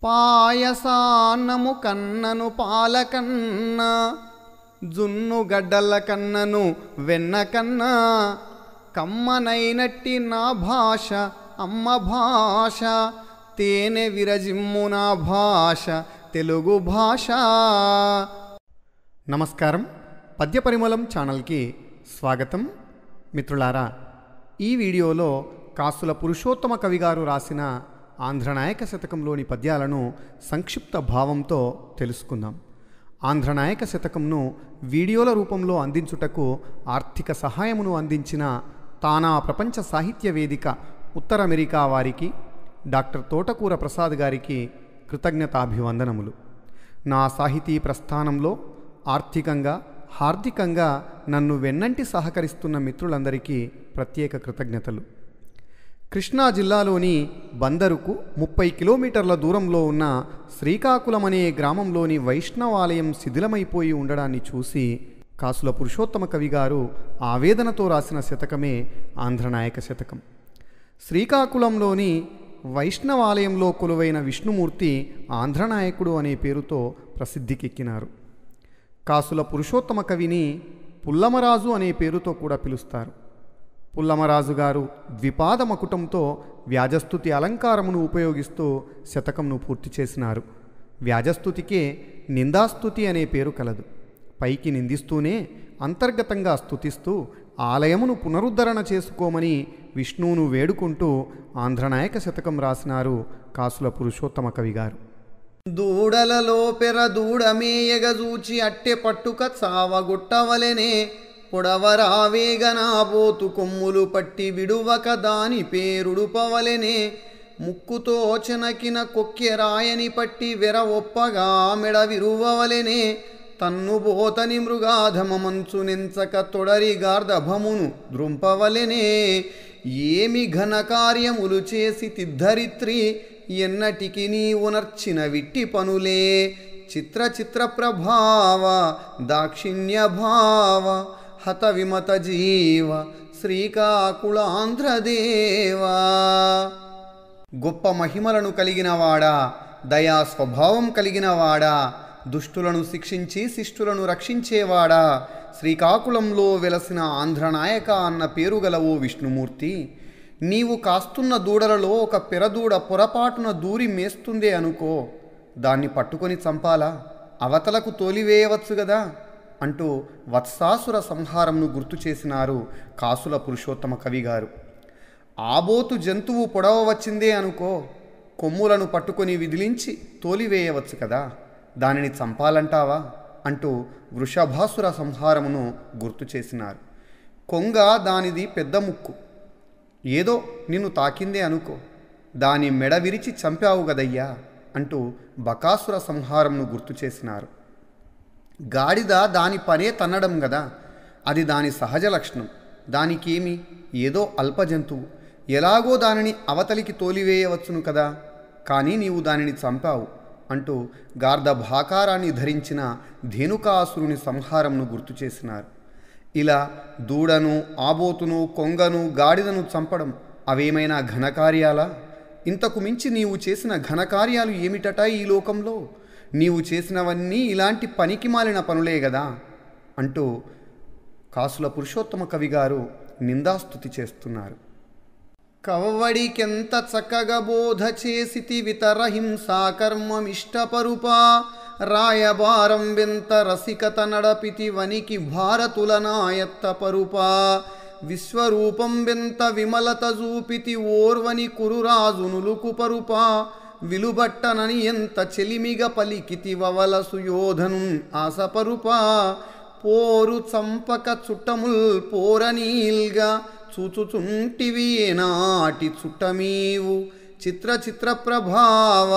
పాయసాన్నము కన్నను పాలకన్న జున్ను గడ్డల కన్నను వెన్న కన్నా కమ్మనైనట్టి నా భాష అమ్మ భాష తేనె విరజిమ్ము నా భాష తెలుగు భాష. నమస్కారం, పద్యపరిమళం ఛానల్కి స్వాగతం. మిత్రులారా, ఈ వీడియోలో కాసుల పురుషోత్తమ కవి గారు రాసిన ఆంధ్రనాయక శతకంలోని పద్యాలను సంక్షిప్త భావంతో తెలుసుకుందాం. ఆంధ్రనాయక శతకంను వీడియోల రూపంలో అందించుటకు ఆర్థిక సహాయమును అందించిన తానా ప్రపంచ సాహిత్య వేదిక ఉత్తర అమెరికా వారికి డాక్టర్ తోటకూర ప్రసాద్ గారికి కృతజ్ఞతాభివందనములు. నా సాహితీ ప్రస్థానంలో ఆర్థికంగా హార్దికంగా నన్ను వెన్నంటి సహకరిస్తున్న మిత్రులందరికీ ప్రత్యేక కృతజ్ఞతలు. కృష్ణా జిల్లాలోని బందరుకు 30 కిలోమీటర్ల దూరంలో ఉన్న శ్రీకాకుళం అనే గ్రామంలోని వైష్ణవాలయం శిథిలమైపోయి ఉండడాన్ని చూసి కాసుల పురుషోత్తమ కవి గారు ఆవేదనతో రాసిన శతకమే ఆంధ్రనాయక శతకం. శ్రీకాకుళంలోని వైష్ణవాలయంలో కొలువైన విష్ణుమూర్తి ఆంధ్రనాయకుడు అనే పేరుతో ప్రసిద్ధికెక్కినారు. కాసుల పురుషోత్తమ కవిని పుల్లమరాజు అనే పేరుతో కూడా పిలుస్తారు. పుల్లమరాజు గారు ద్విపాద మకుటంతో వ్యాజస్తుతి అలంకారమును ఉపయోగిస్తూ శతకంను పూర్తి చేసినారు. వ్యాజస్తుతికే నిందాస్తుతి అనే పేరు కలదు. పైకి నిందిస్తూనే అంతర్గతంగా స్తుతిస్తూ ఆలయమును పునరుద్ధరణ చేసుకోమని విష్ణువును వేడుకుంటూ ఆంధ్రనాయక శతకం రాసినారు కాసుల పురుషోత్తమ కవి గారు. దూడలలో పెర దూడమేయగజూచి అట్టె పట్టుక చావగొట్టవలెనే పొడవరావేగనాబోతు కొమ్ములు పట్టి విడువక దాని పేరుడుపవలెనే ముక్కుతో చెనకిన కొక్కెరాయని పట్టి వెర ఒప్పగా మెడ విరువవలెనే తన్నుబోతని మృగాధమ మంచు నెంచక తొడరి గార్ధభమును ద్రుంపవలెనే ఏమి ఘనకార్యములు చేసి తిద్ధరిత్రి ఎన్నటికి నీ ఉనర్చిన విట్టి పనులే చిత్ర చిత్ర ప్రభావ దాక్షిణ్య భావ హత విమత జీవ శ్రీకాకుళాంధ్రదేవా. గొప్ప మహిమలను కలిగినవాడా, దయా స్వభావం కలిగినవాడా, దుష్టులను శిక్షించి శిష్టులను రక్షించేవాడా, శ్రీకాకుళంలో వెలసిన ఆంధ్రనాయక అన్న పేరు గలవో విష్ణుమూర్తి, నీవు కాస్తున్న దూడలలో ఒక పెరదూడ పొరపాటున దూరి మేస్తుందే అనుకో, దాన్ని పట్టుకొని చంపాలా, అవతలకు తోలివేయవచ్చు గదా అంటూ వత్సాసుర సంహారంను గుర్తు చేసినారు కాసుల పురుషోత్తమ కవి గారు. ఆబోతు జంతువు పొడవ వచ్చిందే అనుకో, కొమ్ములను పట్టుకొని విదిలించి తోలివేయవచ్చు కదా, దానిని చంపాలంటావా అంటూ వృషభాసుర సంహారమును గుర్తు చేసినారు. కొంగ దానిది పెద్ద ముక్కు, ఏదో నిన్ను తాకిందే అనుకో, దాని మెడ విరిచి చంపావు గదయ్యా అంటూ బకాసుర సంహారంను గుర్తు చేసినారు. గాడిద దాని పనే తన్నడం గదా, అది దాని సహజ లక్షణం, దానికేమి ఏదో అల్పజంతువు, ఎలాగో దానిని అవతలికి తోలివేయవచ్చును కదా, కానీ నీవు దానిని చంపావు అంటూ గార్ధభాకారాన్ని ధరించిన ధేనుకాసురుని సంహారంను గుర్తు చేసినారు. ఇలా దూడను, ఆబోతును, కొంగను, గాడిదను చంపడం అవేమైనా ఘనకార్యాలా? ఇంతకు మించి నీవు చేసిన ఘనకార్యాలు ఏమిటటా ఈ లోకంలో? నీవు చేసినవన్నీ ఇలాంటి పనికి మాలిన పనులే గదా అంటూ కాసుల పురుషోత్తమ కవి గారు నిందాస్తుతి చేస్తున్నారు. కవ్వడికెంత చక్కగా బోధ చేసితి వితరహింసాకర్మమిష్టపరుపా రాయబారం వెంత రసికత నడపితి వనికి భారతుల నాయత్త పరుపా విశ్వరూపం వెంత విమలత జూపితి ఓర్వని కురురాజునులుకు పరుపా విలుబట్టనని ఎంత చెలిమిగ పలికితి వవల సుయోధను ఆసపరుపా పోరు చంపక చుట్టముల్ పోరనీల్గా చూచుచుంటివి ఏనాటి చుట్టమీవు చిత్ర చిత్ర ప్రభావ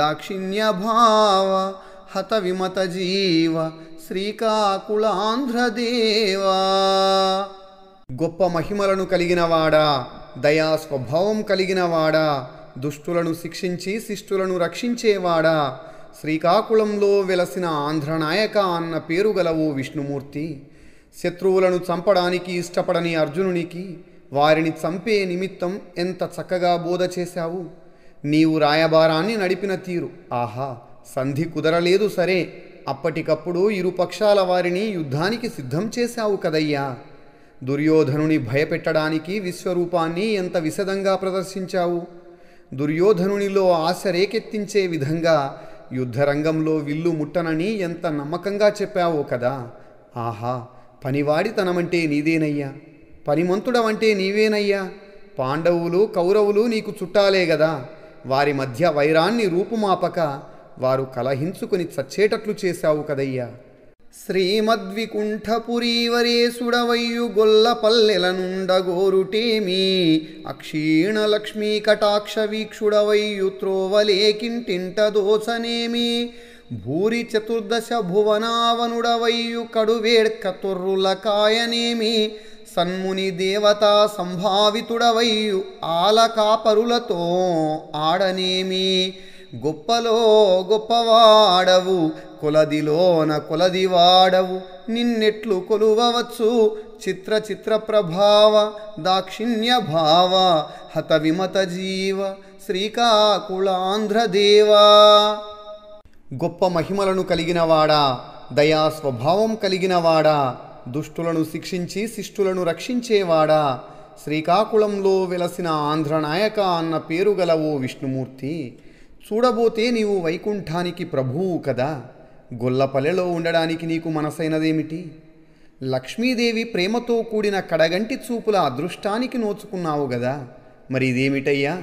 దాక్షిణ్య భావ హత విమత జీవ శ్రీకాకుళాంధ్రదేవా. గొప్ప మహిమలను కలిగినవాడా, దయా స్వభావం కలిగినవాడా, దుష్టులను శిక్షించి శిష్టులను రక్షించేవాడా, శ్రీకాకుళంలో వెలసిన ఆంధ్రనాయక అన్న పేరు గలవో విష్ణుమూర్తి, శత్రువులను చంపడానికి ఇష్టపడని అర్జునునికి వారిని చంపే నిమిత్తం ఎంత చక్కగా బోధ చేశావు. నీవు రాయబారాన్ని నడిపిన తీరు, ఆహా! సంధి కుదరలేదు సరే, అప్పటికప్పుడు ఇరుపక్షాల వారిని యుద్ధానికి సిద్ధం చేశావు కదయ్యా. దుర్యోధనుని భయపెట్టడానికి విశ్వరూపాన్ని ఎంత విశదంగా ప్రదర్శించావు. దుర్యోధనునిలో ఆశ రేకెత్తించే విధంగా యుద్ధరంగంలో విల్లు ముట్టనని ఎంత నమ్మకంగా చెప్పావో కదా. ఆహా! పనివాడితనమంటే నీదేనయ్యా, పనిమంతుడవంటే నీవేనయ్యా. పాండవులు కౌరవులు నీకు చుట్టాలే గదా. వారి మధ్య వైరాన్ని రూపుమాపక వారు కలహించుకుని చచ్చేటట్లు చేశావు కదయ్యా. శ్రీమద్వికుంఠపురీవరేసుడవయ్యు గొల్లపల్లెల నుండగోరుటేమి, అక్షీణ లక్ష్మీ కటాక్ష వీక్షుడవయ్యు త్రోవలేకింటింట దోచనేమి, భూరి చతుర్దశ భువనావనుడవయ్యు కడువేడ్క తొర్రుల కాయనేమి, సన్ముని దేవతా సంభావితుడవయ్యు ఆలకాపరులతో ఆడనేమి, గొప్పలో గొప్పవాడవు కొలదిలోన కొలదివాడవు, నిన్నెట్లు కొలువవచ్చు చిత్ర చిత్ర ప్రభావ దాక్షిణ్య భావ హత విమత జీవ శ్రీకాకుళాంధ్రదేవా. గొప్ప మహిమలను కలిగినవాడా, దయా స్వభావం కలిగినవాడా, దుష్టులను శిక్షించి శిష్టులను రక్షించేవాడా, శ్రీకాకుళంలో వెలసిన ఆంధ్రనాయక అన్న పేరు గల ఓ విష్ణుమూర్తి, చూడబోతే నీవు వైకుంఠానికి ప్రభువు కదా. గొల్లపల్లెలో ఉండడానికి నీకు మనసైనదేమిటి? లక్ష్మీదేవి ప్రేమతో కూడిన కడగంటి చూపుల అదృష్టానికి నోచుకున్నావు గదా. మరి ఇదేమిటయ్యా,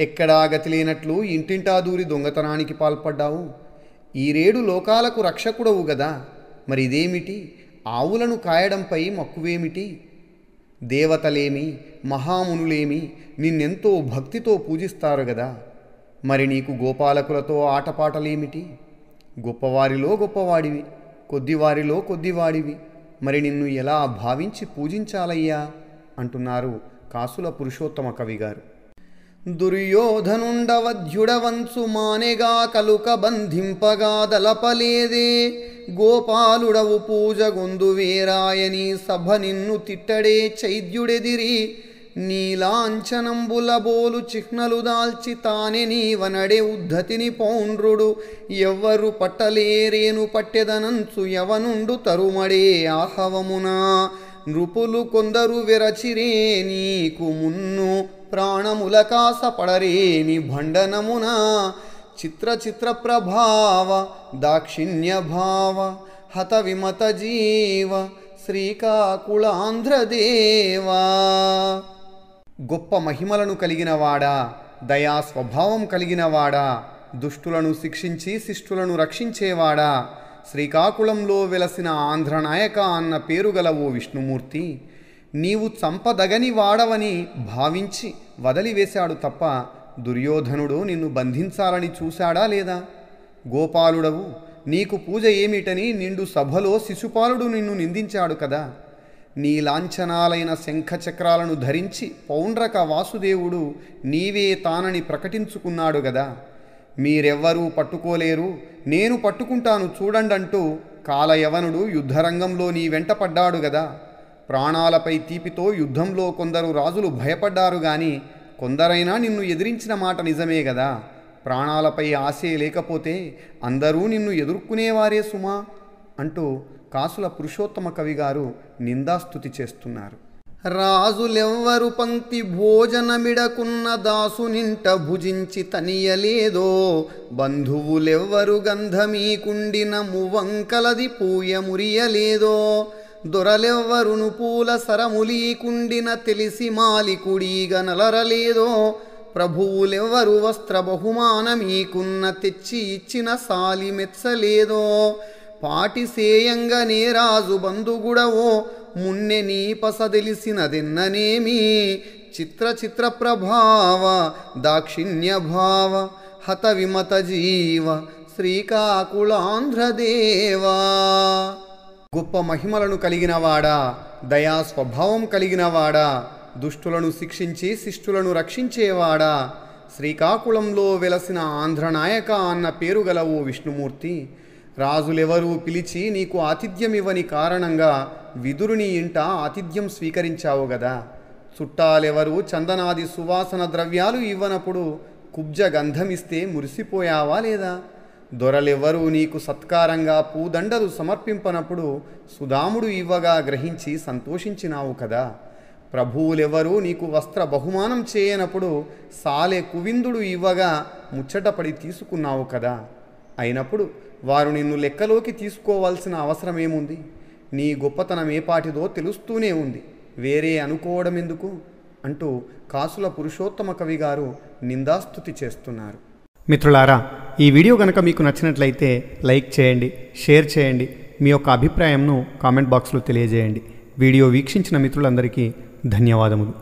ఎక్కడా గతి లేనట్లు ఇంటింటా దూరి దొంగతనానికి పాల్పడ్డావు. ఈ 7 లోకాలకు రక్షకుడవు గదా. మరి ఇదేమిటి, ఆవులను కాయడంపై మక్కువేమిటి? దేవతలేమి మహామునులేమి నిన్నెంతో భక్తితో పూజిస్తారు గదా. మరి నీకు గోపాలకులతో ఆటపాటలేమిటి? గొప్పవారిలో గొప్పవాడివి, కొద్దివారిలో కొద్దివాడివి, మరి నిన్ను ఎలా భావించి పూజించాలయ్యా అంటున్నారు కాసుల పురుషోత్తమ కవిగారు. దుర్యోధనుండవధ్యుడవంచు మానెగా కలుక బంధింపగా దలపలేదే, గోపాలుడవు పూజ గొందువేరాయని సభ నిన్ను తిట్టడే చైద్యుడెదిరి, నీలాంఛనంబుల బోలు చిహ్నలు దాల్చి తానే నీవనడే ఉద్ధతిని పౌండ్రుడు, ఎవ్వరు పట్టలేరేను పట్టెదనంచు యవనుండు తరుమడే ఆహవమున, నృపులు కొందరు వెరచిరే నీకు మున్ను ప్రాణముల కాసపడరేని భండనమున, చిత్ర చిత్ర ప్రభావ దాక్షిణ్య భావ హత విమత జీవ శ్రీకాకుళాంధ్రదేవా. గొప్ప మహిమలను కలిగినవాడా, దయా స్వభావం కలిగినవాడా, దుష్టులను శిక్షించి శిష్టులను రక్షించేవాడా, శ్రీకాకుళంలో వెలసిన ఆంధ్రనాయక అన్న పేరు గల ఓ విష్ణుమూర్తి, నీవు చంపదగని వాడవని భావించి వదిలివేశాడు తప్ప దుర్యోధనుడు నిన్ను బంధించాలని చూశాడా లేదా? గోపాలుడవు, నీకు పూజ ఏమిటని నిండు సభలో శిశుపాలుడు నిన్ను నిందించాడు కదా. నీ లాంఛనాలైన శంఖచక్రాలను ధరించి పౌండ్రక వాసుదేవుడు నీవే తానని ప్రకటించుకున్నాడు గదా. మీరెవ్వరూ పట్టుకోలేరు, నేను పట్టుకుంటాను చూడండంటూ కాలయవనుడు యుద్ధరంగంలో నీ వెంట పడ్డాడు గదా. ప్రాణాలపై తీపితో యుద్ధంలో కొందరు రాజులు భయపడ్డారు గాని కొందరైనా నిన్ను ఎదిరించిన మాట నిజమే గదా. ప్రాణాలపై ఆశే లేకపోతే అందరూ నిన్ను ఎదుర్కొనేవారే సుమా అంటూ కాసుల పురుషోత్తమ కవిగారు నిందాస్తుతి చేస్తున్నారు. రాజులెవ్వరు పంక్తి భోజనమిడకున్న దాసునింట భుజించి తనియలేదో, బంధువులెవ్వరు గంధమీకుండిన మువంకలది పూయ మురియలేదో, దొరలెవ్వరును పూల సరములీకుండిన తెలిసి మాలికుడీగ నలరలేదో, ప్రభువులెవ్వరు వస్త్ర బహుమానమీకున్న తెచ్చి ఇచ్చిన సాలి మెచ్చలేదో, పాటిసేయంగనే రాజు బంధుగుడవో మున్నె నీ పసదెలిసినదెన్ననేమి, చిత్ర చిత్ర ప్రభావ దాక్షిణ్య భావ హత విమత జీవ శ్రీకాకుళాంధ్రదేవా. గొప్ప మహిమలను కలిగినవాడా, దయా స్వభావం కలిగినవాడా, దుష్టులను శిక్షించి శిష్టులను రక్షించేవాడా, శ్రీకాకుళంలో వెలసిన ఆంధ్రనాయక అన్న పేరు గల ఓ విష్ణుమూర్తి, రాజులెవరూ పిలిచి నీకు ఆతిథ్యమివ్వని కారణంగా విదురుని ఇంట ఆతిథ్యం స్వీకరించావు గదా. చుట్టాలెవరూ చందనాది సువాసన ద్రవ్యాలు ఇవ్వనప్పుడు కుబ్జ గంధమిస్తే మురిసిపోయావా లేదా? దొరలెవ్వరూ నీకు సత్కారంగా పూదండలు సమర్పింపనప్పుడు సుదాముడు ఇవ్వగా గ్రహించి సంతోషించినావు కదా. ప్రభువులెవ్వరూ నీకు వస్త్ర బహుమానం చేయనప్పుడు సాలె కువిందుడు ఇవ్వగా ముచ్చటపడి తీసుకున్నావు కదా. అయినప్పుడు వారు నిన్ను లెక్కలోకి తీసుకోవాల్సిన అవసరమేముంది? నీ గొప్పతనం ఏపాటిదో తెలుస్తూనే ఉంది, వేరే అనుకోవడం ఎందుకు అంటూ కాసుల పురుషోత్తమ కవి గారు నిందాస్తుతి చేస్తున్నారు. మిత్రులారా, ఈ వీడియో కనుక మీకు నచ్చినట్లయితే లైక్ చేయండి, షేర్ చేయండి, మీ యొక్క అభిప్రాయంను కామెంట్ బాక్స్లో తెలియజేయండి. వీడియో వీక్షించిన మిత్రులందరికీ ధన్యవాదములు.